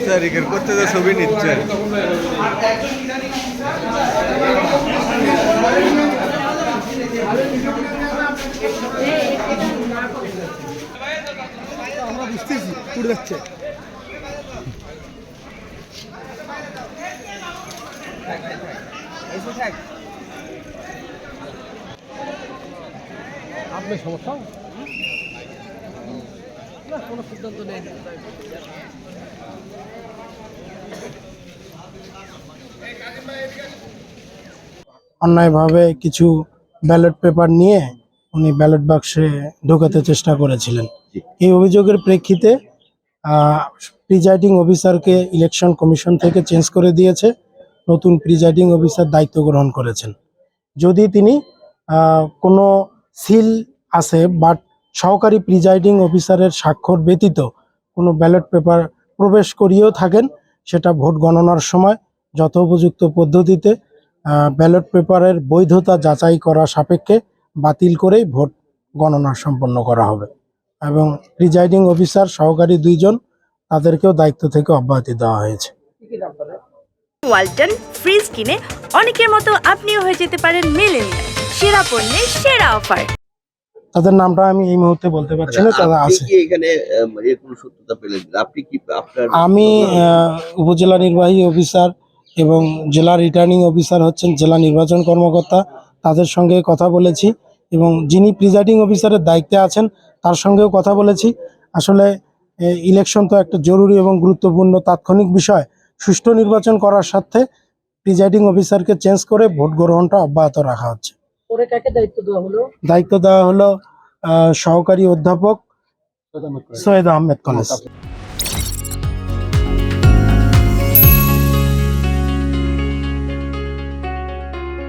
তারিখের করতে তো ছবি নিচ্ছে। আমরা বুঝতেছি উড়ে যাচ্ছে। আপনার সমস্যা না, কোনো সিদ্ধান্ত নেই। অন্যায়ভাবে কিছু ব্যালট পেপার নিয়ে উনি ব্যালট বাক্সে ঢোকাতে চেষ্টা করেছিলেন। এই অভিযোগের প্রেক্ষিতে প্রিজাইডিং অফিসারকে ইলেকশন কমিশন থেকে চেঞ্জ করে দিয়েছে, নতুন প্রিজাইডিং অফিসার দায়িত্ব গ্রহণ করেছেন। যদি তিনি কোনো সিল আছে বাট সহকারী প্রিজাইডিং অফিসারের স্বাক্ষর ব্যতীত কোনো ব্যালট পেপার প্রবেশ করিয়েও থাকেন, সেটা ভোট গণনার সময় যথোপযুক্ত পদ্ধতিতে ব্যালট পেপারের বৈধতা যাচাই করা সাপেক্ষে বাতিল করেই ভোট গণনা সম্পন্ন করা হবে। এবং প্রিজাইডিং অফিসার সহকারী 2 জন তাদেরকেও দায়িত্ব থেকে অব্যাহতি দেওয়া হয়েছে। ওয়ালটন ফ্রিজ কিনে অনেকের মতো আপনিও হয়ে যেতে পারেন মিলেনিয়াল। সেরা পণ্যের সেরা অফার। তাদের নামটা আমি এই মুহূর্তে বলতে পারছি না, তারা আছে। আমি উপজেলা নির্বাহী অফিসার এবং জেলা রিটার্নিং অফিসার হচ্ছেন জেলা নির্বাচন কর্মকর্তা, তাদের সঙ্গে কথা বলেছি এবং যিনি প্রিজাইডিং অফিসারের দায়িত্বে আছেন তার সঙ্গেও কথা বলেছি। আসলে ইলেকশন তো একটা জরুরি এবং গুরুত্বপূর্ণ তাৎক্ষণিক বিষয়। সুষ্ঠু নির্বাচন করার স্বার্থে প্রিজাইডিং অফিসারকে চেঞ্জ করে ভোট গ্রহণটা অব্যাহত রাখা হচ্ছে। দায়িত্ব দেওয়া হলো সহকারী অধ্যাপক সৈয়দ আহমেদ কলেজ।